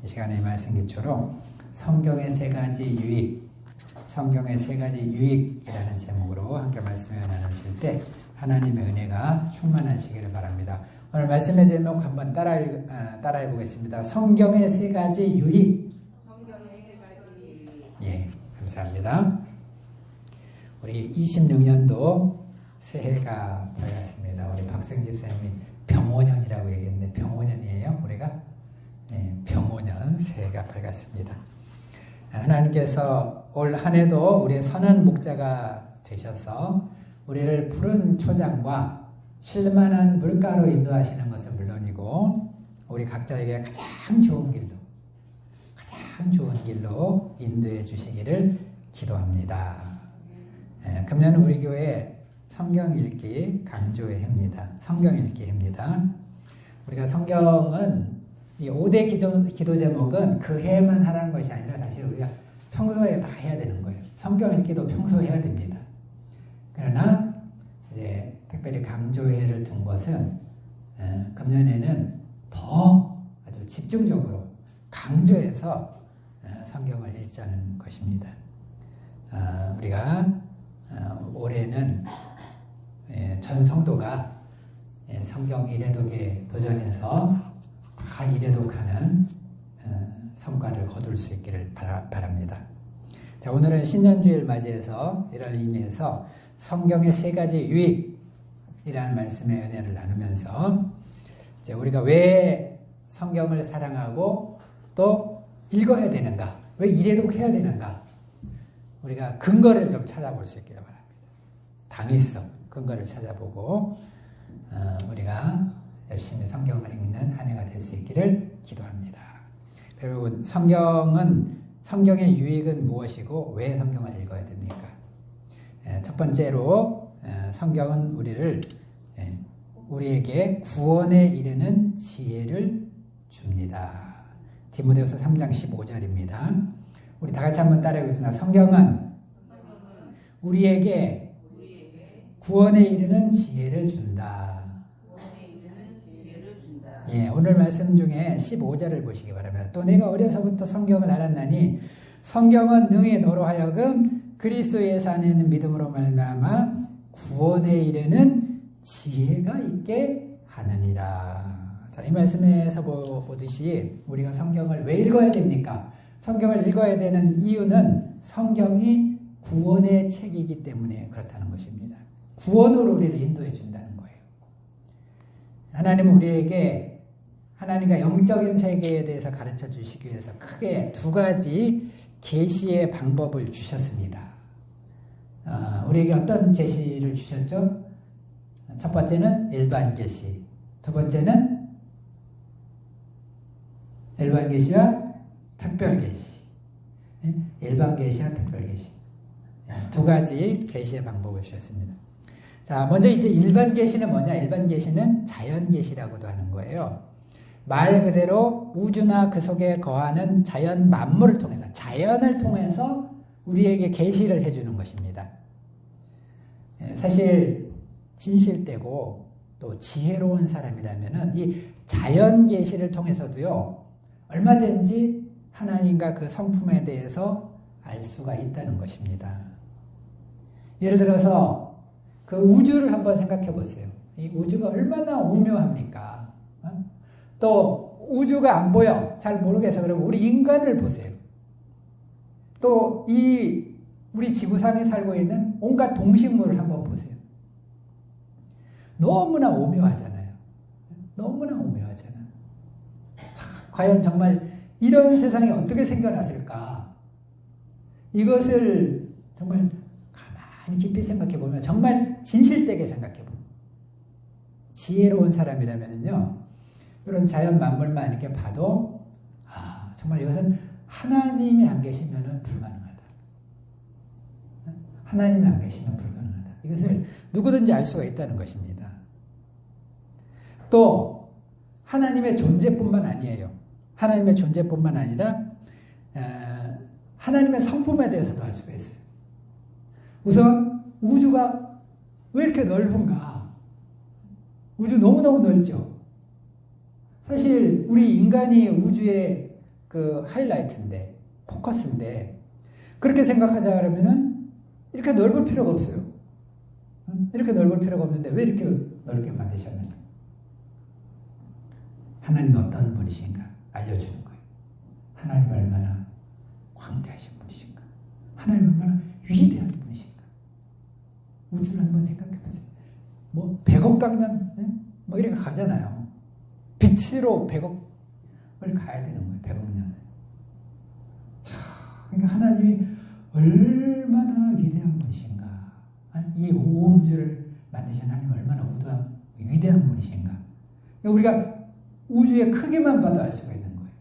이 시간에 말씀 기초로 성경의 세 가지 유익, 성경의 세 가지 유익이라는 제목으로 함께 말씀을 나누실 때 하나님의 은혜가 충만하시기를 바랍니다. 오늘 말씀의 제목 한번 따라해 보겠습니다. 성경의 세 가지 유익. 성경의 세 가지. 예, 감사합니다. 우리 26년도 새해가 밝았습니다. 우리 박생 집사님이 병오년이라고 얘기했는데 병오년이에요, 우리가? 네, 병오년 새해가 밝았습니다. 하나님께서 올 한 해도 우리의 선한 목자가 되셔서 우리를 푸른 초장과 쉴만한 물가로 인도하시는 것은 물론이고 우리 각자에게 가장 좋은 길로 인도해 주시기를 기도합니다. 금년 우리 교회 성경 읽기 강조의 해입니다. 성경 읽기 해입니다. 우리가 성경은 이 5대 기도 제목은 그 해만 하라는 것이 아니라 사실 우리가 평소에 다 해야 되는 거예요. 성경 읽기도 평소에 해야 됩니다. 그러나 이제 특별히 강조회를 둔 것은 금년에는 더 아주 집중적으로 강조해서 성경을 읽자는 것입니다. 우리가 올해는 전 성도가 성경 일회독에 도전해서 다 일회독하는 성과를 거둘 수 있기를 바랍니다. 자, 오늘은 신년주일 맞이해서 이런 의미에서 성경의 세 가지 유익이라는 말씀의 은혜를 나누면서 이제 우리가 왜 성경을 사랑하고 또 읽어야 되는가, 왜 일회독해야 되는가, 우리가 근거를 좀 찾아볼 수 있기를 바랍니다. 당위성 근거를 찾아보고 우리가 열심히 성경을 읽는 한 해가 될 수 있기를 기도합니다. 그리고 성경의 유익은 무엇이고 왜 성경을 읽어야 됩니까? 첫 번째로 성경은 우리에게 구원에 이르는 지혜를 줍니다. 디모데후서 3장 15절입니다. 우리 다 같이 한번 따라해보겠습니다. 성경은 우리에게 구원에 이르는 지혜를 준다. 예, 오늘 말씀 중에 15절을 보시기 바랍니다. 또 내가 어려서부터 성경을 알았나니 성경은 능히 너로 하여금 그리스도 예수 안에 있는 믿음으로 말미암아 구원에 이르는 지혜가 있게 하느니라. 자, 이 말씀에서 보듯이 우리가 성경을 왜 읽어야 됩니까? 성경을 읽어야 되는 이유는 성경이 구원의 책이기 때문에 그렇다는 것입니다. 구원으로 우리를 인도해 준다는 거예요. 하나님은 우리에게 하나님과 영적인 세계에 대해서 가르쳐 주시기 위해서 크게 두 가지 계시의 방법을 주셨습니다. 우리에게 어떤 계시를 주셨죠? 첫 번째는 일반 계시, 두 번째는 일반 계시와 특별 계시. 일반 계시와 특별 계시. 두 가지 계시의 방법을 주셨습니다. 자, 먼저 이제 일반 계시는 뭐냐? 일반 계시는 자연 계시라고도 하는 거예요. 말 그대로 우주나 그 속에 거하는 자연 만물을 통해서, 자연을 통해서 우리에게 계시를 해주는 것입니다. 사실 진실되고 또 지혜로운 사람이라면은 이 자연 계시를 통해서도요, 얼마든지 하나님과 그 성품에 대해서 알 수가 있다는 것입니다. 예를 들어서 그 우주를 한번 생각해 보세요. 이 우주가 얼마나 오묘합니까? 또 우주가 안 보여, 잘 모르겠어. 그러면 우리 인간을 보세요. 또 우리 지구상에 살고 있는 온갖 동식물을 한번 보세요. 너무나 오묘하잖아요. 너무나 오묘하잖아요. 과연 정말 이런 세상이 어떻게 생겨났을까? 이것을 정말 가만히 깊이 생각해 보면, 정말 진실되게 생각해 보면, 지혜로운 사람이라면요, 이런 자연 만물만 이렇게 봐도 정말 이것은 하나님이 안 계시면 불가능하다. 하나님이 안 계시면 불가능하다. 이것을 누구든지 알 수가 있다는 것입니다. 또 하나님의 존재뿐만 아니에요. 하나님의 존재뿐만 아니라 하나님의 성품에 대해서도 알 수가 있어요. 우선 우주가 왜 이렇게 넓은가? 우주 너무너무 넓죠. 사실 우리 인간이 우주에 그 하이라이트인데, 포커스인데, 그렇게 생각하자 그러면은 이렇게 넓을 필요가 없어요. 이렇게 넓을 필요가 없는데 왜 이렇게 넓게 만드셨는가? 하나님은 어떤 분이신가? 알려주는 거예요. 하나님 얼마나 광대하신 분이신가? 하나님 얼마나 위대한 분이신가? 우주를 한번 생각해 보세요. 뭐 100억 강년 뭐 이렇게 가잖아요. 빛으로 100억을 가야 되는 거예요. 100억 년. 자, 그러니까 하나님이 얼마나 위대한 분이신가? 이 온 우주를 만드신 하나님 얼마나 위대한 분이신가? 그러니까 우리가 우주의 크기만 봐도 알 수가 있는 거예요.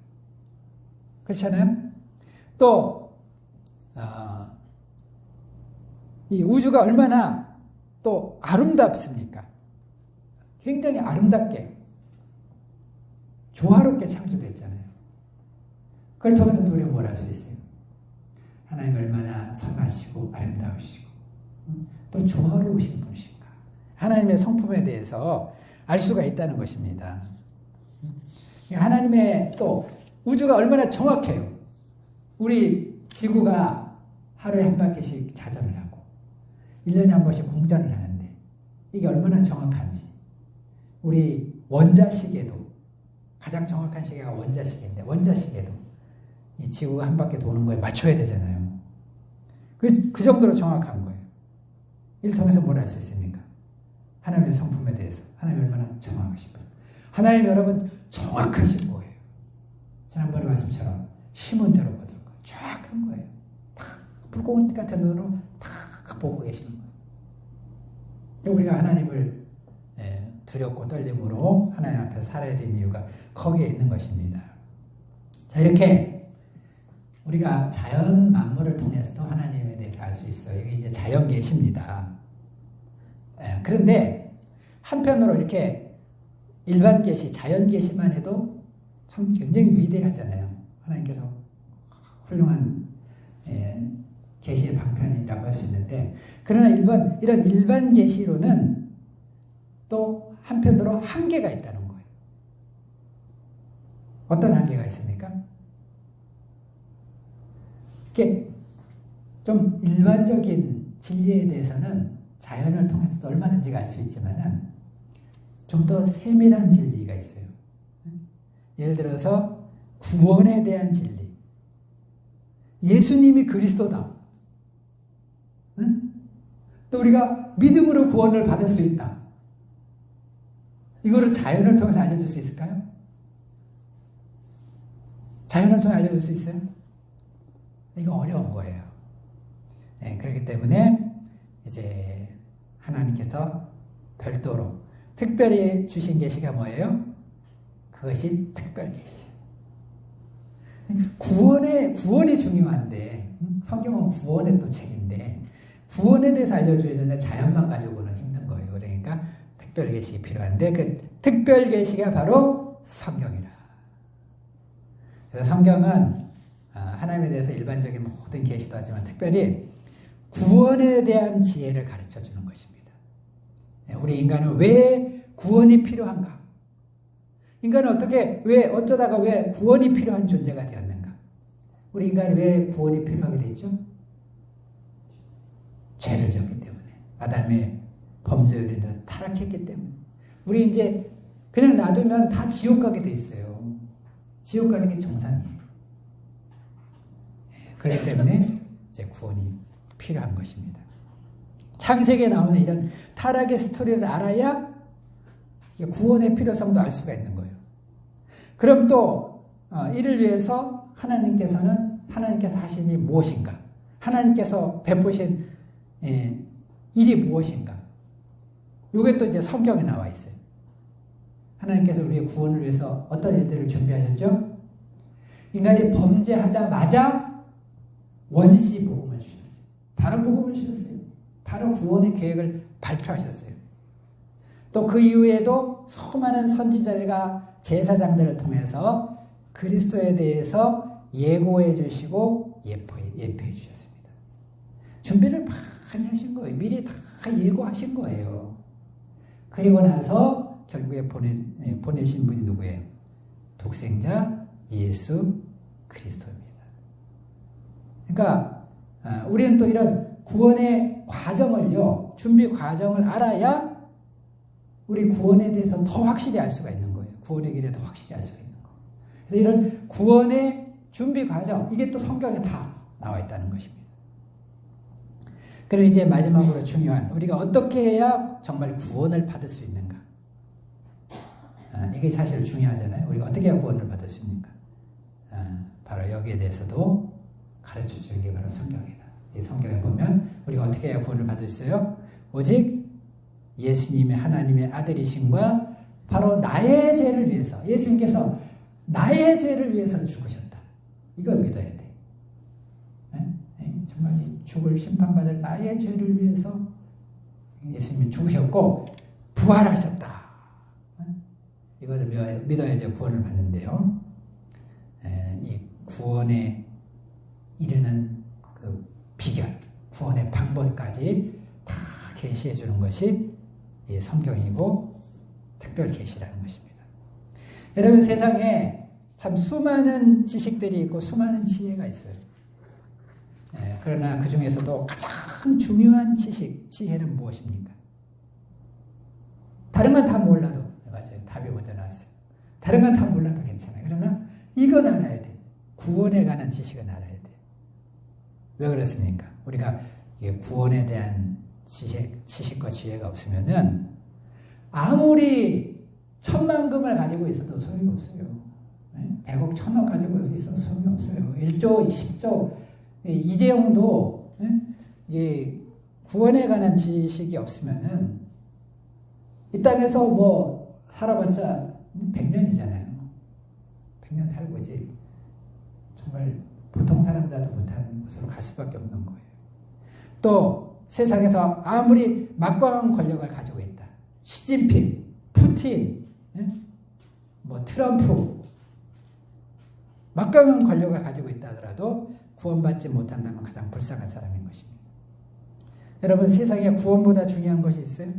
그렇잖아요? 또 이 우주가 얼마나 또 아름답습니까? 굉장히 아름답게 조화롭게 창조됐잖아요. 그걸 통해서 우리가 뭘 할 수 있어요? 하나님 얼마나 선하시고 아름다우시고 또 조화로우신 분이신가? 하나님의 성품에 대해서 알 수가 있다는 것입니다. 하나님의 또 우주가 얼마나 정확해요. 우리 지구가 하루에 한 바퀴씩 자전을 하고 1년에 한 번씩 공전을 하는데 이게 얼마나 정확한지. 우리 원자시계도 가장 정확한 시계가 원자시계인데 원자시계도 이 지구가 한 바퀴 도는 거에 맞춰야 되잖아요. 그 정도로 정확한 거예요. 이를 통해서 뭘 알 수 있습니까? 하나님의 성품에 대해서 하나님 얼마나 정확하신 분. 하나님 여러분 정확하신 거예요. 지난번에 말씀처럼 심은 대로 거둘 거예요. 정확한 거예요. 다 불꽃 같은 눈으로 다 보고 계시는 거예요. 우리가 하나님을 두렵고 떨림으로 하나님 앞에서 살아야 되는 이유가 거기에 있는 것입니다. 자, 이렇게 우리가 자연 만물을 통해서도 하나님에 대해서 알 수 있어요. 이게 이제 자연 계시입니다. 그런데 한편으로 이렇게 일반 계시, 자연 계시만 해도 참 굉장히 위대하잖아요. 하나님께서 훌륭한 계시의 방편이라고 할 수 있는데, 그러나 이런 일반 계시로는 또 한편으로 한계가 있다는 거예요. 어떤 한계가 있습니까? 이렇게 좀 일반적인 진리에 대해서는 자연을 통해서 얼마든지 알 수 있지만은 좀 더 세밀한 진리가 있어요. 예를 들어서 구원에 대한 진리. 예수님이 그리스도다. 또 우리가 믿음으로 구원을 받을 수 있다. 이거를 자연을 통해서 알려줄 수 있을까요? 자연을 통해 알려줄 수 있어요? 이거 어려운 거예요. 네, 그렇기 때문에 이제 하나님께서 별도로 특별히 주신 계시가 뭐예요? 그것이 특별 계시. 구원이 중요한데, 성경은 구원의 또 책인데, 구원에 대해서 알려줘야 되는데 자연만 가지고는 힘든 거예요. 그러니까 특별 계시가 필요한데, 그 특별 계시가 바로 성경이라. 그래서 성경은 하나님에 대해서 일반적인 모든 계시도 하지만 특별히 구원에 대한 지혜를 가르쳐 주는 것입니다. 우리 인간은 왜 구원이 필요한가? 인간은 어쩌다가 왜 구원이 필요한 존재가 되었는가? 우리 인간이 왜 구원이 필요하게 됐죠? 죄를 지었기 때문에. 아담의 범죄로 인해서 타락했기 때문에. 우리 이제 그냥 놔두면 다 지옥 가게 돼 있어요. 지옥 가는 게 정상이에요. 그렇기 때문에 이제 구원이 필요한 것입니다. 창세기에 나오는 이런 타락의 스토리를 알아야 구원의 필요성도 알 수가 있는 거예요. 그럼 또 이를 위해서 하나님께서 하신 일이 무엇인가? 하나님께서 베푸신 일이 무엇인가? 이게 또 이제 성경에 나와 있어요. 하나님께서 우리의 구원을 위해서 어떤 일들을 준비하셨죠? 인간이 범죄하자마자 원시 복음을 주셨어요. 바로 복음을 주셨어요. 바로 구원의 계획을 발표하셨어요. 또 그 이후에도 수많은 선지자들과 제사장들을 통해서 그리스도에 대해서 예고해 주시고 예표해 주셨습니다. 준비를 많이 하신 거예요. 미리 다 예고하신 거예요. 그리고 나서 결국에 보내신 분이 누구예요? 독생자 예수 그리스도입니다. 그러니까 우리는 또 이런 구원의 과정을요, 준비 과정을 알아야 우리 구원에 대해서 더 확실히 알 수가 있는 거예요. 구원의 길에 더 확실히 알 수가 있는 거예요. 그래서 이런 구원의 준비 과정, 이게 또 성경에 다 나와 있다는 것입니다. 그리고 이제 마지막으로 중요한, 우리가 어떻게 해야 정말 구원을 받을 수 있는가? 이게 사실 중요하잖아요. 우리가 어떻게 해야 구원을 받을 수 있는가? 바로 여기에 대해서도 가르쳐 주는 게 바로 성경이다. 이 성경에 보면 우리가 어떻게 해야 구원을 받을 수 있어요? 오직 예수님의 하나님의 아들이심과 바로 나의 죄를 위해서, 예수님께서 나의 죄를 위해서 죽으셨다. 이걸 믿어야 돼. 정말 죽을 심판받을 나의 죄를 위해서 예수님이 죽으셨고 부활하셨다. 이거를 믿어야지 구원을 받는데요. 이 구원에 이르는 그 비결, 구원의 방법까지 다 계시해 주는 것이 이 성경이고 특별 계시라는 것입니다. 여러분, 세상에 참 수많은 지식들이 있고 수많은 지혜가 있어요. 그러나 그 중에서도 가장 중요한 지식, 지혜는 무엇입니까? 다른 건 다 몰라도, 맞아요. 답이 먼저 나왔어요. 다른 건 다 몰라도 괜찮아요. 그러나 이건 알아야 돼. 구원에 관한 지식은 알아야 돼. 왜 그렇습니까? 우리가 구원에 대한 지식과 지혜가 없으면은 아무리 천만금을 가지고 있어도 소용이 없어요. 100억, 1000억 가지고 있어도 소용이 없어요. 1조, 10조. 이재용도 구원에 관한 지식이 없으면은 이 땅에서 뭐 살아봤자 100년이잖아요. 100년 살고 이제 정말 보통 사람들도 못하는 곳으로 갈 수밖에 없는 거예요. 또 세상에서 아무리 막강한 권력을 가지고 있다. 시진핑, 푸틴, 뭐 트럼프, 막강한 권력을 가지고 있다 하더라도 구원받지 못한다면 가장 불쌍한 사람인 것입니다. 여러분, 세상에 구원보다 중요한 것이 있어요?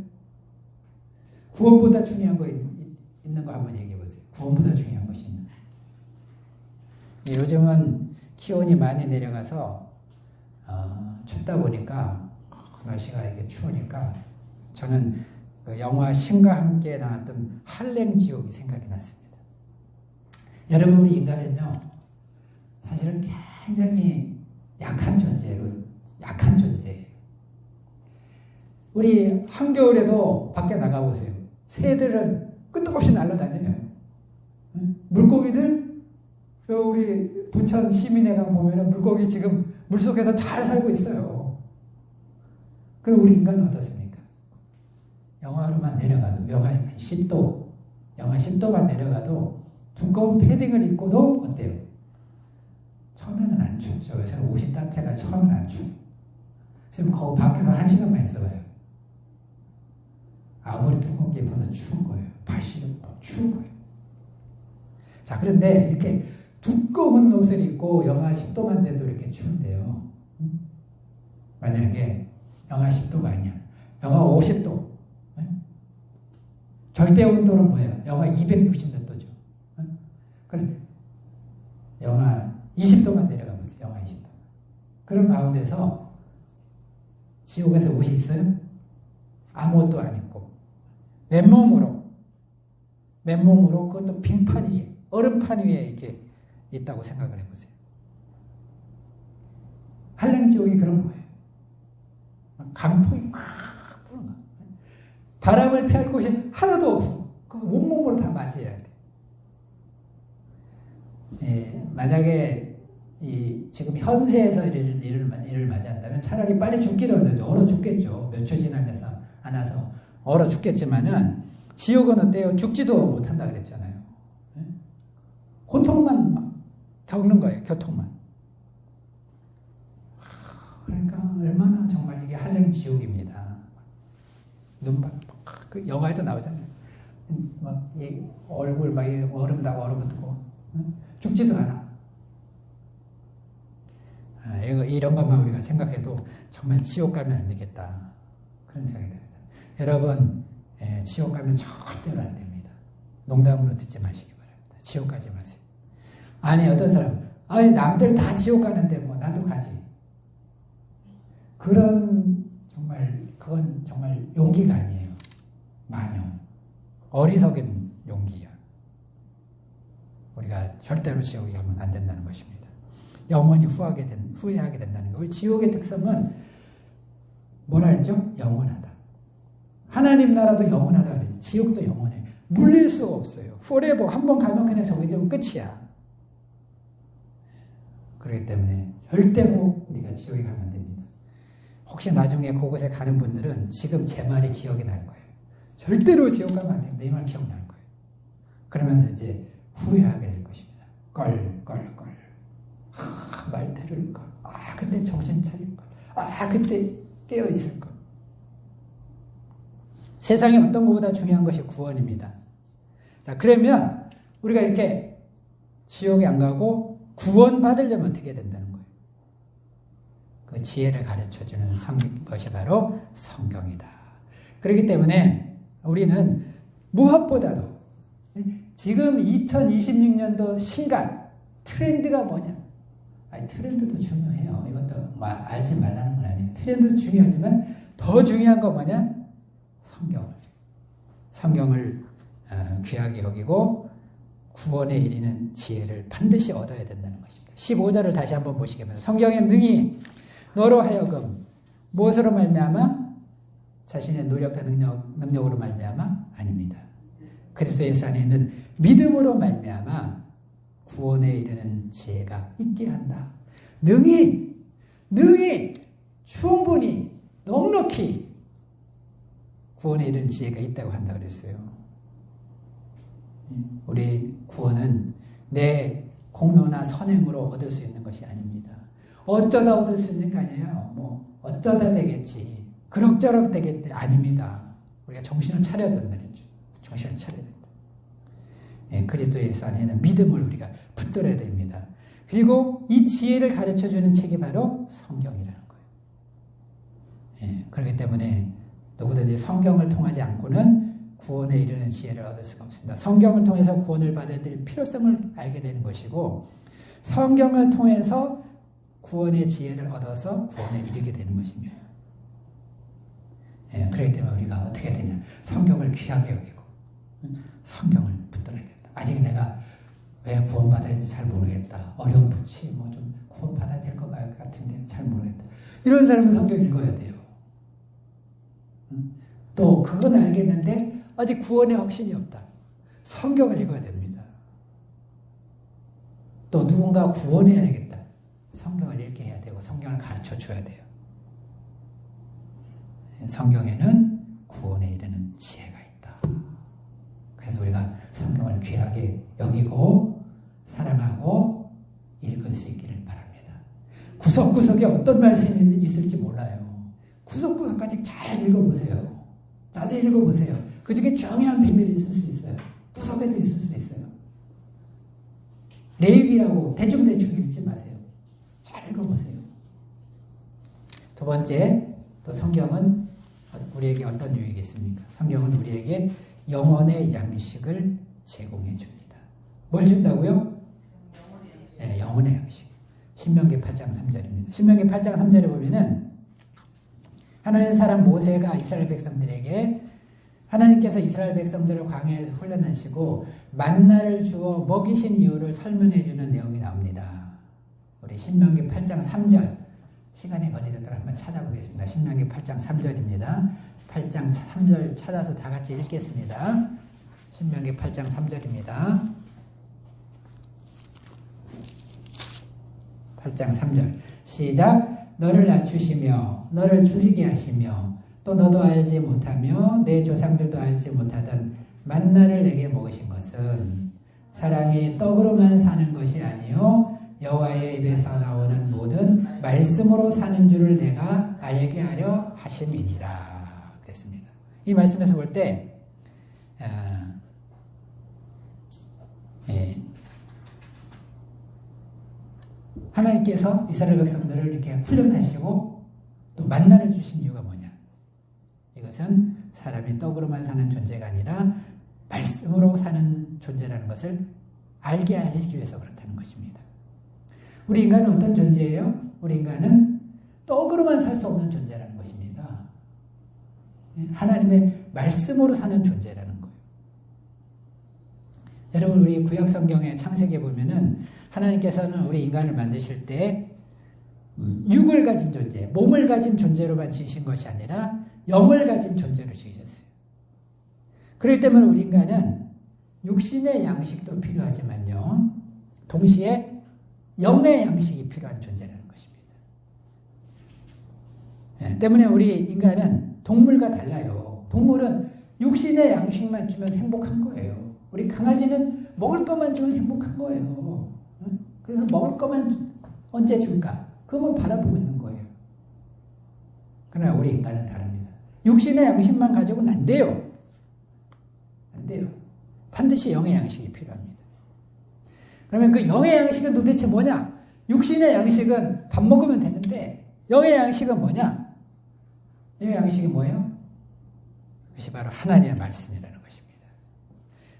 구원보다 중요한 거 있는 거 한번 얘기해 보세요. 구원보다 중요한 것이 있는. 요즘은 기온이 많이 내려가서 춥다 보니까 날씨가 이게 추우니까 저는 그 영화 신과 함께 나왔던 할렘 지옥이 생각이 났습니다. 여러분, 우리 인간은요, 사실은 굉장히 약한 존재예요. 약한 존재예요. 우리 한겨울에도 밖에 나가보세요. 새들은 끄떡없이 날아다녀요. 물고기들, 우리 부천 시민회관 보면은 물고기 지금 물속에서 잘 살고 있어요. 그럼 우리 인간은 어떻습니까? 영하로만 내려가도, 영하 10도, 영하 10도만 내려가도 두꺼운 패딩을 입고도 어때요? 처음에는 안 춥죠. 그래서 옷이 따뜻해가 처음에는 안 추워요. 지금 거기 밖에서 1시간만 있어봐요. 아무리 두꺼운 게 입어서 추운 거예요. 발 시렵고 추운 거예요. 자, 그런데 이렇게 두꺼운 옷을 입고 영하 10도만 돼도 이렇게 추운데요. 만약에 영하 10도가 아니야. 영하 50도. 절대 온도는 뭐예요? 영하 260 몇 도죠. 그래. 영하 20도만 내려가 보세요. 영하 20도. 그런 가운데서 지옥에서 옷이 있어요? 아무것도 안 입고 맨몸으로 그것도 빙판 위에, 얼음판 위에 이렇게 있다고 생각을 해보세요. 할렘 지옥이 그런 거예요. 강풍이 막 부는 거예요. 바람을 피할 곳이 하나도 없어. 그 온몸으로 다 맞이해야 돼. 만약에 지금 현세에서 일을 맞이한다면 차라리 빨리 죽기로 하죠. 얼어 죽겠죠. 몇 초 지나서 않아서 얼어 죽겠지만은 지옥은 어때요? 죽지도 못한다 그랬잖아요. 고통만 막 겪는 거예요. 고통만. 그러니까 얼마나 정말 이게 할렘 지옥입니다. 그 영화에도 나오잖아요. 막 이 얼굴 막 얼음다고 얼어붙고 죽지도 않아. 이런 것만 우리가 생각해도 정말 지옥 가면 안 되겠다. 그런 생각이 듭니다. 여러분, 지옥 가면 절대로 안 됩니다. 농담으로 듣지 마시기 바랍니다. 지옥 가지 마세요. 아니, 어떤 사람 아니 남들 다 지옥 가는데 뭐 나도 가지. 그건 정말 용기가 아니에요. 마냥 어리석은 용기야. 우리가 절대로 지옥에 가면 안 된다는 것입니다. 영원히 후회하게 된다는 거예요. 우리 지옥의 특성은 뭐라 했죠? 영원하다. 하나님 나라도 영원하다 그래요. 지옥도 영원해. 물릴 수가 없어요. forever. 한번 가면 그냥 저기 좀 끝이야. 그렇기 때문에 절대로 우리가 지옥에 가면 안 됩니다. 혹시 나중에 그곳에 가는 분들은 지금 제 말이 기억이 날 거예요. 절대로 지옥 가면 안 됩니다. 이 말 기억날 거예요. 그러면서 이제 후회하게 될 것입니다. 말 들을 걸. 그때 정신 차릴 걸. 그때 깨어 있을 걸. 세상에 어떤 것보다 중요한 것이 구원입니다. 자, 그러면 우리가 이렇게 지옥에 안 가고 구원 받으려면 어떻게 된다는 거예요? 그 지혜를 가르쳐주는 것이 바로 성경이다. 그렇기 때문에 우리는 무엇보다도 지금 2026년도 신간 트렌드가 뭐냐? 트렌드도 중요해요. 이것도 알지 말라는 건 아니에요. 트렌드도 중요하지만 더 중요한 건 뭐냐? 성경을 귀하게 여기고 구원에 이르는 지혜를 반드시 얻어야 된다는 것입니다. 15절을 다시 한번 보시겠습니다. 성경의 능히 너로 하여금 무엇으로 말미암아? 자신의 노력과 능력으로 말미암아? 아닙니다. 그리스도 예수 안에 있는 믿음으로 말미암아 구원에 이르는 지혜가 있게 한다. 능히 충분히 넉넉히 구원에 이르는 지혜가 있다고 한다 그랬어요. 우리 구원은 내 공로나 선행으로 얻을 수 있는 것이 아닙니다. 어쩌다 얻을 수 있는 게 아니에요. 뭐 어쩌다 되겠지. 그럭저럭 되겠지. 아닙니다. 우리가 정신을 차려야 된다는 거죠. 정신을 차려야 된다. 그리스도 예수 안에는 믿음을 우리가 붙들어야 됩니다. 그리고 이 지혜를 가르쳐주는 책이 바로 성경이라는 거예요. 그렇기 때문에 누구든지 성경을 통하지 않고는 구원에 이르는 지혜를 얻을 수가 없습니다. 성경을 통해서 구원을 받아야 될 필요성을 알게 되는 것이고 성경을 통해서 구원의 지혜를 얻어서 구원에 이르게 되는 것입니다. 그렇기 때문에 우리가 어떻게 해야 되냐? 성경을 귀하게 여기고 성경을 붙들어야 된다. 아직 내가 왜 구원받아야 할지 잘 모르겠다. 어려운 부치 뭐 좀 구원받아야 될 것 같은데 잘 모르겠다. 이런 사람은 성경 읽어야 돼요. 또 그건 알겠는데 아직 구원의 확신이 없다. 성경을 읽어야 됩니다. 또 누군가 구원해야 되겠다. 성경을 읽게 해야 되고 성경을 가르쳐 줘야 돼요. 성경에는 구원에 이르는 지혜가 있다. 그래서 우리가 성경을 귀하게 여기고 사랑하고 읽을 수 있기를 바랍니다. 구석구석에 어떤 말씀이 있을지 몰라요. 구석구석까지 잘 읽어보세요. 자세히 읽어보세요. 그 중에 중요한 비밀이 있을 수 있어요. 구석에도 있을 수 있어요. 레위기라고 대충대충 읽지 마세요. 잘 읽어보세요. 두 번째, 또 성경은 우리에게 어떤 유익이 있습니까? 성경은 우리에게 영혼의 양식을 제공해 줍니다. 뭘 준다고요? 영혼의 양식. 신명기 8장 3절입니다. 신명기 8장 3절에 보면은 하나님 사람 모세가 이스라엘 백성들에게 하나님께서 이스라엘 백성들을 광야에서 훈련하시고 만나를 주어 먹이신 이유를 설명해 주는 내용이 나옵니다. 우리 신명기 8장 3절 시간이 걸리더라도 한번 찾아보겠습니다. 신명기 8장 3절입니다. 8장 3절 찾아서 다 같이 읽겠습니다. 신명기 8장 3절입니다. 8장 3절 시작. 너를 낮추시며 너를 줄이게 하시며 또 너도 알지 못하며 내 조상들도 알지 못하던 만나를 내게 먹으신 것은 사람이 떡으로만 사는 것이 아니요 여호와의 입에서 나오는 모든 말씀으로 사는 줄을 내가 알게 하려 하심이니라 그랬습니다. 이 말씀에서 볼 때 하나님께서 이스라엘 백성들을 이렇게 훈련하시고 또 만나를 주신 이유가 뭐냐? 이것은 사람이 떡으로만 사는 존재가 아니라 말씀으로 사는 존재라는 것을 알게 하시기 위해서 그렇다는 것입니다. 우리 인간은 어떤 존재예요? 우리 인간은 떡으로만 살 수 없는 존재라는 것입니다. 하나님의 말씀으로 사는 존재라는 거예요. 여러분, 우리 구약 성경의 창세기에 보면은 하나님께서는 우리 인간을 만드실 때 육을 가진 존재, 몸을 가진 존재로만 지으신 것이 아니라 영을 가진 존재로 지으셨어요. 그렇기 때문에 우리 인간은 육신의 양식도 필요하지만요, 동시에 영의 양식이 필요한 존재라는 것입니다. 때문에 우리 인간은 동물과 달라요. 동물은 육신의 양식만 주면 행복한 거예요. 우리 강아지는 먹을 것만 주면 행복한 거예요. 그래서 먹을 것만 언제 줄까? 그것만 바라보고 있는 거예요. 그러나 우리 인간은 다릅니다. 육신의 양식만 가지고는 안 돼요. 안 돼요. 반드시 영의 양식이 필요합니다. 그러면 그 영의 양식은 도대체 뭐냐? 육신의 양식은 밥 먹으면 되는데 영의 양식은 뭐냐? 영의 양식이 뭐예요? 그것이 바로 하나님의 말씀이라는 것입니다.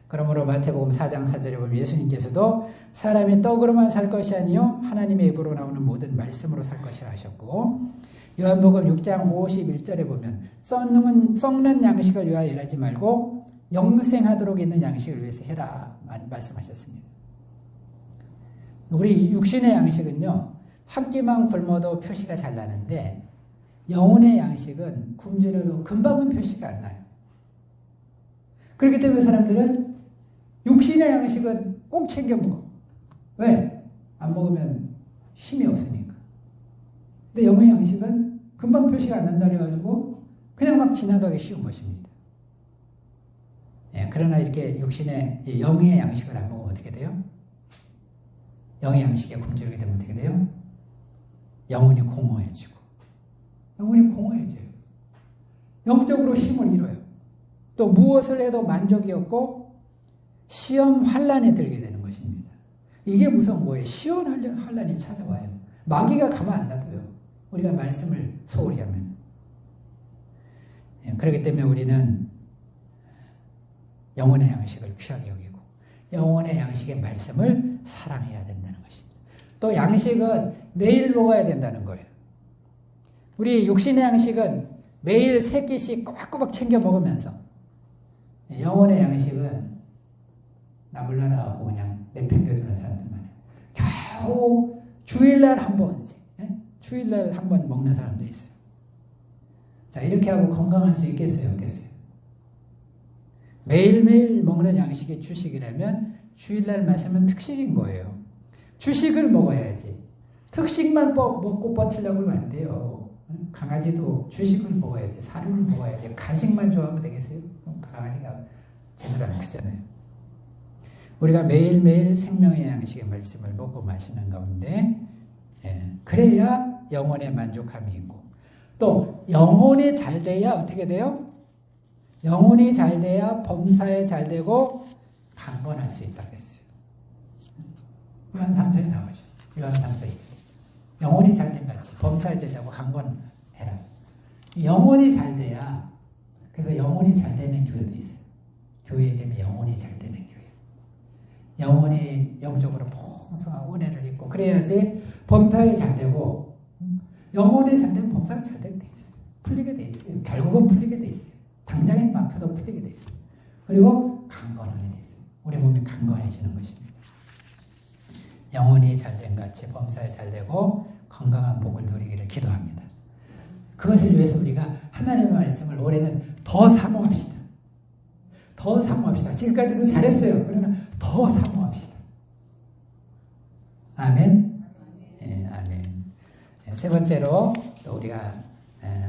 그러므로 마태복음 4장 4절에 보면 예수님께서도 사람이 떡으로만 살 것이 아니요 하나님의 입으로 나오는 모든 말씀으로 살 것이라 하셨고, 요한복음 6장 51절에 보면 썩는 양식을 위하여 일하지 말고 영생하도록 있는 양식을 위해서 해라 말씀하셨습니다. 우리 육신의 양식은요, 한 끼만 굶어도 표시가 잘 나는데 영혼의 양식은 굶주려도 금방은 표시가 안 나요. 그렇기 때문에 사람들은 육신의 양식은 꼭 챙겨 먹어. 왜? 안 먹으면 힘이 없으니까. 근데 영의 양식은 금방 표시가 안 난다 그래가지고 그냥 막 지나가기 쉬운 것입니다. 그러나 이렇게 육신의 영의 양식을 안 먹으면 어떻게 돼요? 영의 양식에 굶주리게 되면 어떻게 돼요? 영혼이 공허해지고, 영혼이 공허해져요. 영적으로 힘을 잃어요. 또 무엇을 해도 만족이 없고 시험 환란에 들게 되는 것입니다. 이게 무서운 거예요. 시험 환란이 찾아와요. 마귀가 가만 안 놔둬요. 우리가 말씀을 소홀히 하면. 그렇기 때문에 우리는 영혼의 양식을 귀하게 여기고 영혼의 양식의 말씀을 사랑해야 된다는 것입니다. 또 양식은 매일 먹어야 된다는 거예요. 우리 육신의 양식은 매일 3끼씩 꼬박꼬박 챙겨 먹으면서, 영혼의 양식은 나 몰라라고 그냥 내팽겨주는 사람들만 해요. 겨우 주일날 한 번이지. 주일날 한 번 먹는 사람도 있어요. 자, 이렇게 하고 건강할 수 있겠어요? 없겠어요? 매일매일 먹는 양식이 주식이라면 주일날 마시면 특식인 거예요. 주식을 먹어야지. 특식만 먹고 버티려고 하면 안 돼요. 강아지도 주식을 먹어야지. 사료를 먹어야지. 간식만 좋아하면 되겠어요? 강아지가 제대로 안 크잖아요. 우리가 매일매일 생명의 양식의 말씀을 먹고 마시는 가운데, 그래야 영혼의 만족함이 있고, 또 영혼이 잘 돼야 어떻게 돼요? 영혼이 잘 돼야 범사에 잘 되고 강건할 수 있다고 했어요. 요한 3서에 나오죠. 요한 3서 2절. 영혼이 잘 된 같이 범사에 잘 되고 강건해라. 영혼이 잘 돼야, 그래서 영혼이 잘 되는 교회도 있어요. 교회 이름이 영혼이 잘 되는 교회. 영혼이 영적으로 풍성한 은혜를 입고 그래야지 범사에 잘 되고, 영혼이 잘 되면 범사가 잘 되게 돼 있어요. 풀리게 돼 있어요. 결국은 풀리게 돼 있어요. 당장에 막혀도 풀리게 돼 있어요. 그리고 강건하게 돼 있어요. 우리 몸이 강건해지는 것입니다. 영혼이 잘된 같이 범사에 잘 되고 건강한 복을 누리기를 기도합니다. 그것을 위해서 우리가 하나님의 말씀을 올해는 더 사모합시다. 더 사모합시다. 지금까지도 잘했어요. 그러나 더 사모합시다. 아멘. 아멘. 세 번째로 또 우리가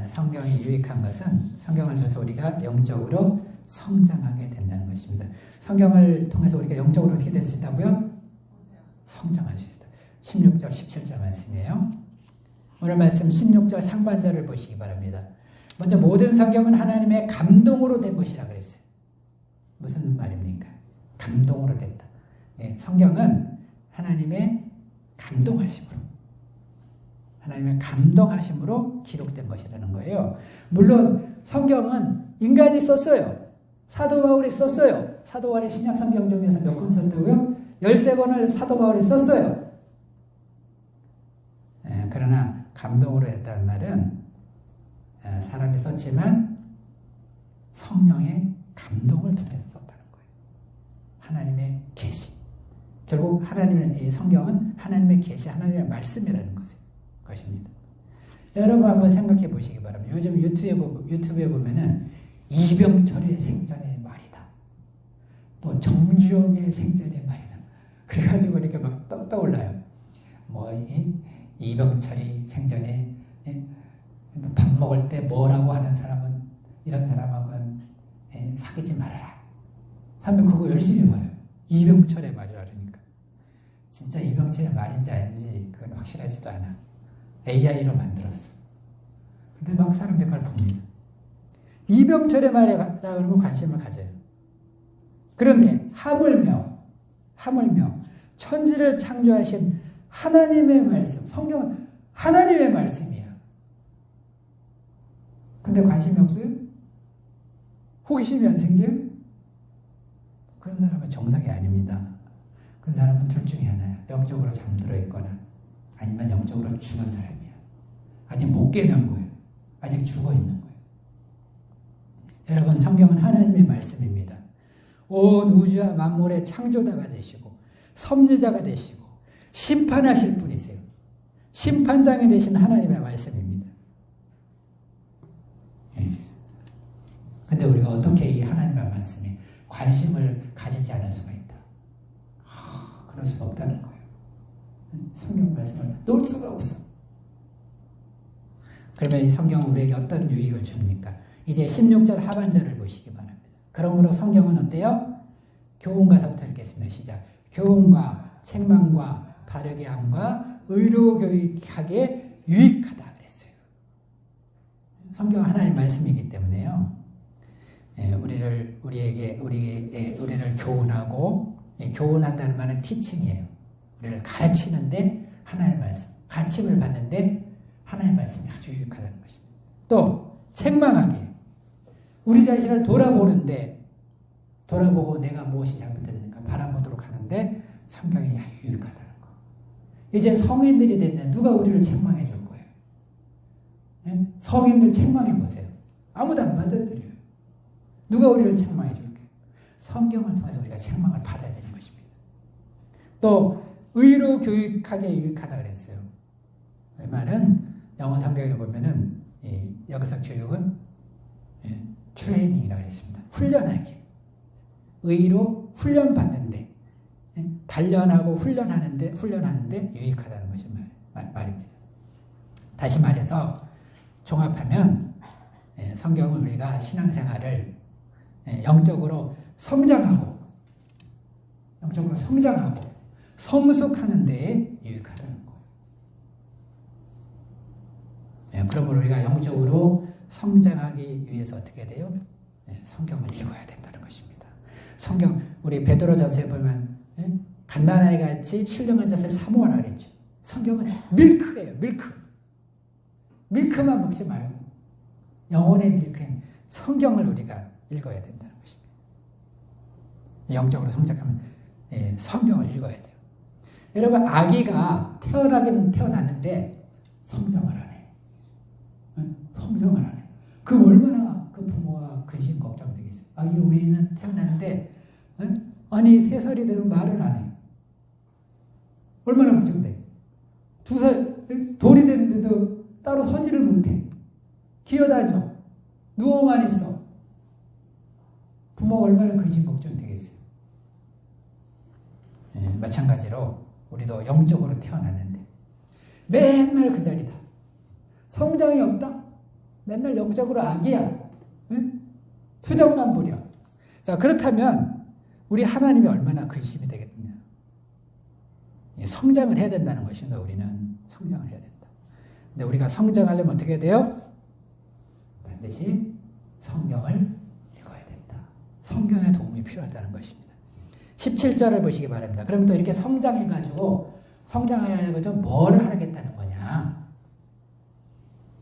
성경이 유익한 것은, 성경을 통해서 우리가 영적으로 성장하게 된다는 것입니다. 성경을 통해서 우리가 영적으로 어떻게 될 수 있다고요? 성장할 수 있다. 16절, 17절 말씀이에요. 오늘 말씀 16절 상반절을 보시기 바랍니다. 먼저 모든 성경은 하나님의 감동으로 된 것이라 그랬어요. 무슨 말입니까? 감동으로 됐다. 성경은 하나님의 감동하심으로, 하나님의 감동하심으로 기록된 것이라는 거예요. 물론 성경은 인간이 썼어요. 사도 바울이 썼어요. 사도 바울이 신약 성경 중에서 몇 권 썼다고요? 13권을 사도 바울이 썼어요. 그러나 감동으로 했다는 말은 사람이 썼지만 성령의 감동을 통해서 썼다는 거예요. 하나님의 계시. 결국 하나님의 이 성경은 하나님의 계시, 하나님의 말씀이라는 것입니다. 여러분 한번 생각해 보시기 바랍니다. 요즘 유튜브에 보면은 이병철의 생전의 말이다. 또 정주영의 생전의 말이다. 그래가지고 이렇게 막 떠올라요. 뭐 이병철이 생전에 밥 먹을 때 뭐라고 하는 사람은 이런 사람하고는 사귀지 말아라. 사람들 그거 열심히 봐요. 이병철의 말이라 그러니까. 진짜 이병철의 말인지 아닌지 그건 확실하지도 않아. AI로 만들었어. 근데 막 사람들 그걸 봅니다. 이병철의 말이라 그러면 관심을 가져요. 그런데 하물며 천지를 창조하신 하나님의 말씀, 성경은 하나님의 말씀이야. 근데 관심이 없어요? 호기심이 안 생겨요? 그런 사람은 정상이 아닙니다. 그런 사람은 둘 중에 하나야. 영적으로 잠들어 있거나 아니면 영적으로 죽은 사람이야. 아직 못 깨어난 거예요. 아직 죽어 있는 거예요. 여러분, 성경은 하나님의 말씀입니다. 온 우주와 만물의 창조자가 되시고 섭리자가 되시고 심판하실 분이세요. 심판장이 되신 하나님의 말씀입니다. 근데 우리가 어떻게 이 하나님의 말씀에 관심을 가지지 않을 수가 있다. 그럴 수가 없다는 거예요. 성경 말씀을 놓을 수가 없어. 그러면 이 성경은 우리에게 어떤 유익을 줍니까? 이제 16절 하반절을 보시기 바랍니다. 그러므로 성경은 어때요? 교훈과서부터 읽겠습니다. 시작. 교훈과 책망과 바르게 함과 의로 교육하게 유익하다 그랬어요. 성경은 하나님의 말씀이기 때문에요. 우리를 교훈하고, 교훈한다는 말은 티칭이에요. 우리를 가르치는데 하나님의 말씀, 가르침을 받는데 하나님의 말씀이 아주 유익하다는 것입니다. 또 책망하게, 우리 자신을 돌아보고 내가 무엇이 잘못됐는가 바라보도록 하는데 성경이 아주 유익하다는 거. 이제 성인들이 됐는데 누가 우리를 책망해 줄 거예요? 성인들 책망해 보세요. 아무도 안 받아들여요. 누가 우리를 책망해 줄게요? 성경을 통해서 우리가 책망을 받아야 되는 것입니다. 또 의로 교육하게 유익하다 그랬어요. 이 말은 영어 성경에 보면은 여기서 교육은 트레이닝이라고 했습니다. 훈련하기. 의로 훈련받는데, 단련하고 훈련하는데 유익하다는 것이 말입니다. 다시 말해서 종합하면 성경은 우리가 신앙생활을 영적으로 성장하고 성숙하는 데에 유익하다는 거예요. 그러므로 우리가 영적으로 성장하기 위해서 어떻게 돼요? 성경을 읽어야 된다는 것입니다. 성경, 우리 베드로전서에 보면 갓난아이 같이 신령한 젖을 사모하라 그랬죠. 성경은 밀크예요. 밀크만 먹지 말고 영혼의 밀크인 성경을 우리가 읽어야 된다는 것입니다. 영적으로 성장하면 성경을 읽어야 돼요. 여러분, 아기가 태어나긴 태어났는데 성장을 안 해. 성장을 안 해. 그 얼마나 그 부모가 근심 걱정되겠어요. 아기 우리는 태어났는데 아니 3살이 되면 말을 안 해. 얼마나 걱정돼. 2살 돌이 됐는데도 따로 서지를 못해. 기어다녀. 누워만 있어. 부모가 얼마나 근심 걱정되겠어요. 마찬가지로 우리도 영적으로 태어났는데 맨날 그 자리다. 성장이 없다. 맨날 영적으로 아기야. 투정만 부려. 자, 그렇다면 우리 하나님이 얼마나 근심이 되겠느냐. 성장을 해야 된다는 것입니다. 우리는 성장을 해야 된다. 근데 우리가 성장하려면 어떻게 돼요? 반드시 성경을 읽어야 된다. 성경의 도움이 필요하다는 것입니다. 17절을 보시기 바랍니다. 그럼 또 이렇게 성장해가지고 뭘 하겠다는 거냐.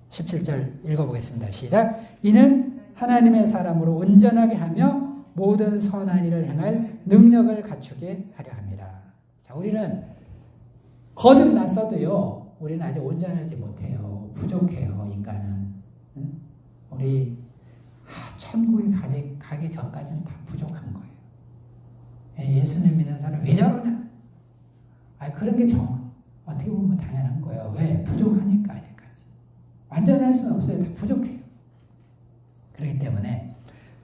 17절 읽어보겠습니다. 시작. 이는 하나님의 사람으로 온전하게 하며 모든 선한 일을 행할 능력을 갖추게 하려 함이라. 자, 우리는 거듭났어도요, 우리는 아직 온전하지 못해요. 부족해요, 인간은. 응? 우리 천국에 가기 전까지는 다 부족한 거예요. 예수님 믿는 사람 왜 저러냐? 그런 게 어떻게 보면 당연한 거예요. 왜? 부족하니까 아직까지. 완전할 수는 없어요. 다 부족해요. 그렇기 때문에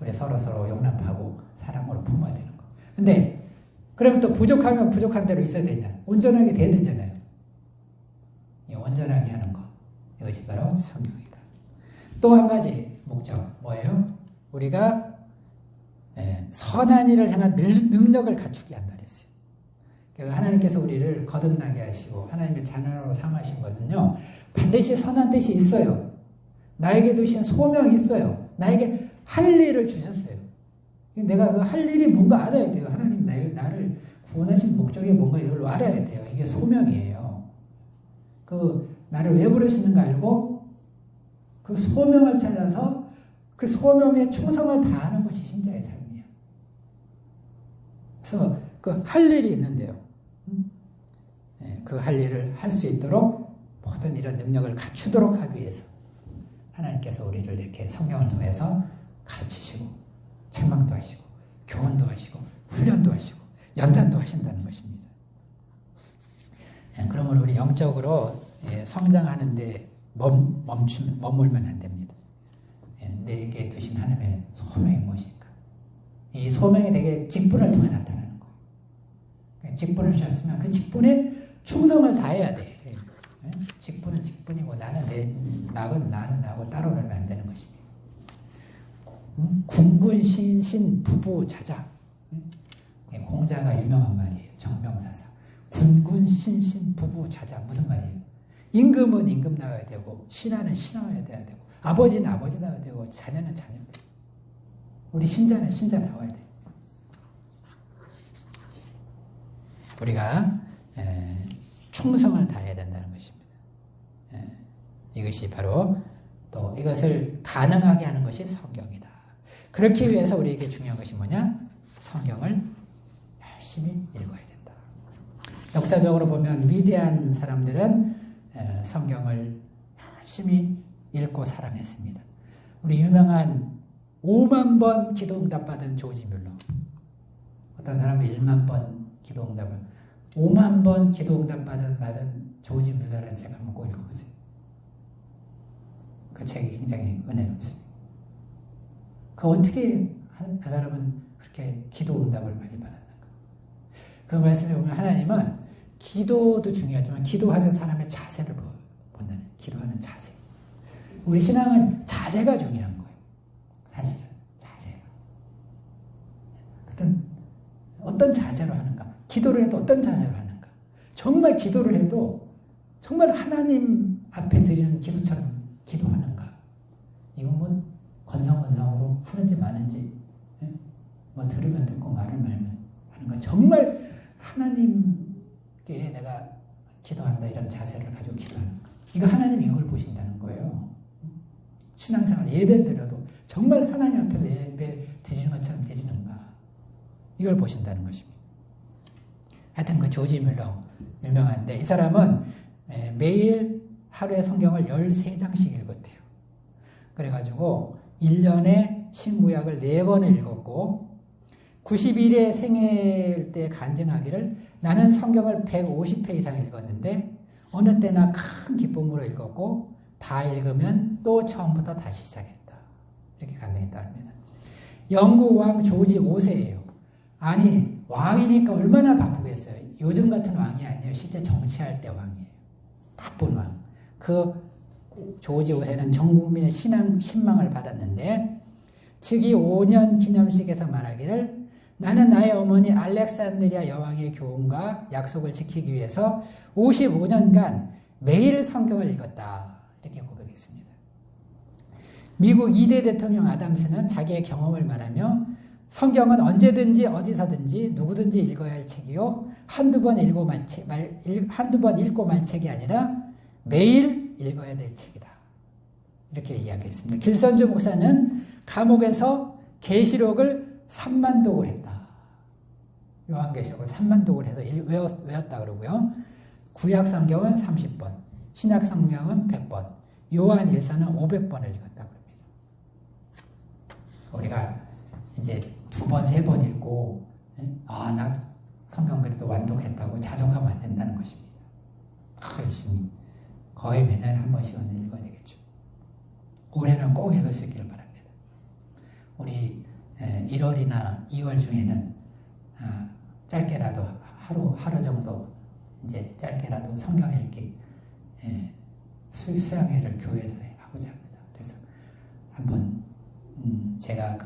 우리 서로 용납하고 사랑으로 품어야 되는 거. 근데 그럼 또 부족하면 부족한 대로 있어야 되냐? 온전하게 돼야 되잖아요. 온전하게 하는 거. 이것이 바로 성경이다. 또 한 가지 목적 뭐예요? 우리가 선한 일을 향한 능력을 갖추게 한다 그랬어요. 그러니까 하나님께서 우리를 거듭나게 하시고 하나님의 자녀로 삼으신 것은요. 반드시 선한 뜻이 있어요. 나에게 두신 소명이 있어요. 나에게 할 일을 주셨어요. 내가 그 할 일이 뭔가 알아야 돼요. 하나님 나를 구원하신 목적이 뭔가 이걸 알아야 돼요. 이게 소명이에요. 나를 왜 부르시는가 알고 그 소명을 찾아서 그 소명에 충성을 다하는 것이 신자의 삶이에요. 그래서 그 할 일이 있는데요. 그 할 일을 할 수 있도록 모든 이런 능력을 갖추도록 하기 위해서 하나님께서 우리를 이렇게 성경을 통해서 가르치시고 책망도 하시고 교훈도 하시고 훈련도 하시고 연단도 하신다는 것입니다. 그러므로 우리 영적으로 성장하는데 머물면 안 됩니다. 내게 두신 하나님의 소명이 무엇일까? 이 소명이 되게 직분을 통해 나타나는 거예요. 직분을 주셨으면 그 직분에 충성을 다해야 돼. 직분은 직분이고 나는 나고 따로 놀면 안 되는 것입니다. 군군 신신 부부 자자. 공자가 유명한 말이에요. 정명사사. 군군 신신 부부 자자. 무슨 말이에요? 임금은 임금 나와야 되고 신하는 신하여야 되고 아버지는 아버지 나와야 되고 자녀는 자녀. 우리 신자는 신자 나와야 돼. 우리가 충성을 다해야 된다는 것입니다. 이것이 바로 또 이것을 가능하게 하는 것이 성경이다. 그렇기 위해서 우리에게 중요한 것이 뭐냐? 성경을 열심히 읽어야 된다. 역사적으로 보면 위대한 사람들은 성경을 열심히 읽고 사랑했습니다. 우리 유명한 5만 번 기도응답 받은 조지 뮬러. 어떤 사람은 1만 번 기도응답을 5만 번 기도응답 받은 조지 뮬러라는 책 한번 꼭 읽어보세요. 그 책이 굉장히 은혜롭습니다. 어떻게 그 사람은 그렇게 기도응답을 많이 받았는가? 그 말씀에 보면 하나님은 기도도 중요하지만 기도하는 사람의 자세를 본다는 기도하는 자세. 우리 신앙은 자세가 중요한 거예요. 사실은 자세가. 어떤 자세로 하는가? 기도를 해도 어떤 자세로 하는가? 정말 기도를 해도 정말 하나님 앞에 드리는 기도처럼 기도하는가? 이건 뭐 건성건성으로 하는지 마는지 뭐 들으면 듣고 말을 말면 하는가? 정말 하나님께 내가 기도한다 이런 자세를 가지고 기도하는가? 이거 하나님이 이걸 보신다는 거예요. 신앙생활 예배 드려도 정말 하나님 앞에서 예배 드리는 것처럼 드리는가? 이걸 보신다는 것입니다. 하여튼 그 조지 뮬러 유명한데 이 사람은 매일 하루에 성경을 13장씩 읽었대요. 그래가지고 1년에 신구약을 4번을 읽었고 90일의 생일 때 간증하기를 나는 성경을 150회 이상 읽었는데 어느 때나 큰 기쁨으로 읽었고 다 읽으면 또 처음부터 다시 시작했다. 이렇게 간증했다 합니다. 영국 왕 조지 5세예요. 아니 왕이니까 얼마나 바쁘겠어요. 요즘 같은 왕이 아니에요. 실제 정치할 때 왕이에요. 바쁜 왕. 그 조지 5세는 전 국민의 신망을 받았는데 즉위 5년 기념식에서 말하기를 나는 나의 어머니 알렉산드리아 여왕의 교훈과 약속을 지키기 위해서 55년간 매일 성경을 읽었다. 이렇게 고백했습니다. 미국 2대 대통령 아담스는 자기의 경험을 말하며 성경은 언제든지 어디서든지 누구든지 읽어야 할 책이요. 한두 번 읽고 말 책이 아니라 매일 읽어야 될 책이다. 이렇게 이야기했습니다. 길선주 목사는 감옥에서 계시록을 3만 독을 했다. 요한계시록을 3만 독을 해서 외웠다 그러고요. 구약 성경은 30번, 신약 성경은 100번, 요한 1서는 500번을 읽었다고 합니다. 우리가 이제 2번, 3번 읽고 나 성경 그래도 완독했다고 자족하면 안 된다는 것입니다. 열심히 거의 매달 한 번씩은 읽어야 되겠죠. 올해는 꼭 읽을 수 있기를 바랍니다. 우리 1월이나 2월 중에는 짧게라도 하루 정도 이제 짧게라도 성경 읽기 수양회를 교회에서 하고자 합니다. 그래서 한번 제가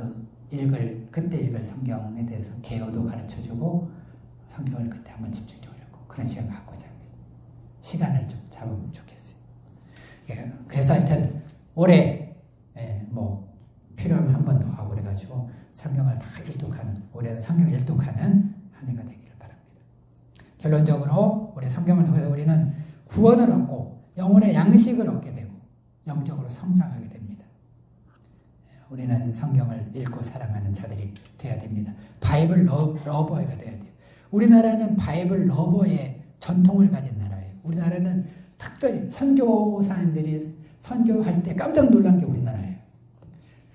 그때 읽을 성경에 대해서 개요도 가르쳐주고 성경을 그때 한번 집중적으로 읽고 그런 시간 갖고자 합니다. 시간을 좀 잡으면 좋겠어요. 그래서 하여튼 올해 필요하면 한 번 더 하고 그래가지고 성경을 다 일독하는, 올해는 성경 일독하는 한 해가 되기를 바랍니다. 결론적으로 우리 성경을 통해서 우리는 구원을 얻고 영혼의 양식을 얻게 되고 영적으로 성장하게 됩니다. 우리는 성경을 읽고 사랑하는 자들이 되어야 됩니다. 바이블 러버가 되어야 돼요. 우리나라는 바이블 러버의 전통을 가진 나라예요. 우리나라는 특별히 선교사님들이 선교할 때 깜짝 놀란 게 우리나라예요.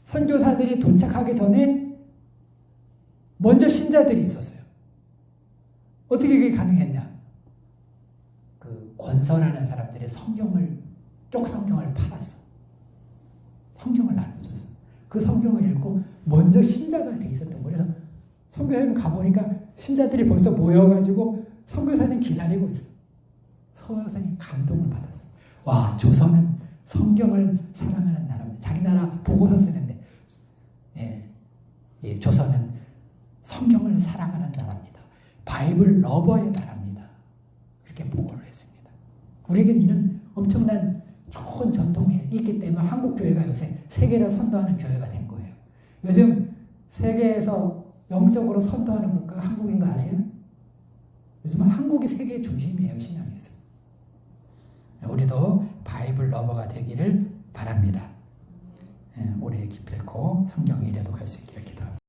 선교사들이 도착하기 전에 먼저 신자들이 있었어요. 어떻게 그게 가능했냐? 권서라는 사람들이 쪽 성경을 팔았어. 성경을 나눠줬어. 그 성경을 읽고 먼저 신자가 돼 있었던 거예요. 그래서 선교사님 가보니까 신자들이 벌써 모여가지고 선교사님 기다리고 있어. 선교사님 감동을 받았어. 와, 조선은 성경을 사랑하는 나라입니다. 자기 나라 보고서 쓰는데 조선은 성경을 사랑하는 나라입니다. 바이블 러버의 나라입니다. 그렇게 보고를 했습니다. 우리에게는 이런 엄청난 좋은 전통이 있기 때문에 한국 교회가 요새 세계를 선도하는 교회가 된 거예요. 요즘 세계에서 영적으로 선도하는 국가가 한국인 거 아세요? 요즘은 한국이 세계의 중심이에요, 신앙에서. 우리도 바이블 러버가 되기를 바랍니다. 올해 기필코 성경 일에도 갈 수 있기를 기도합니다.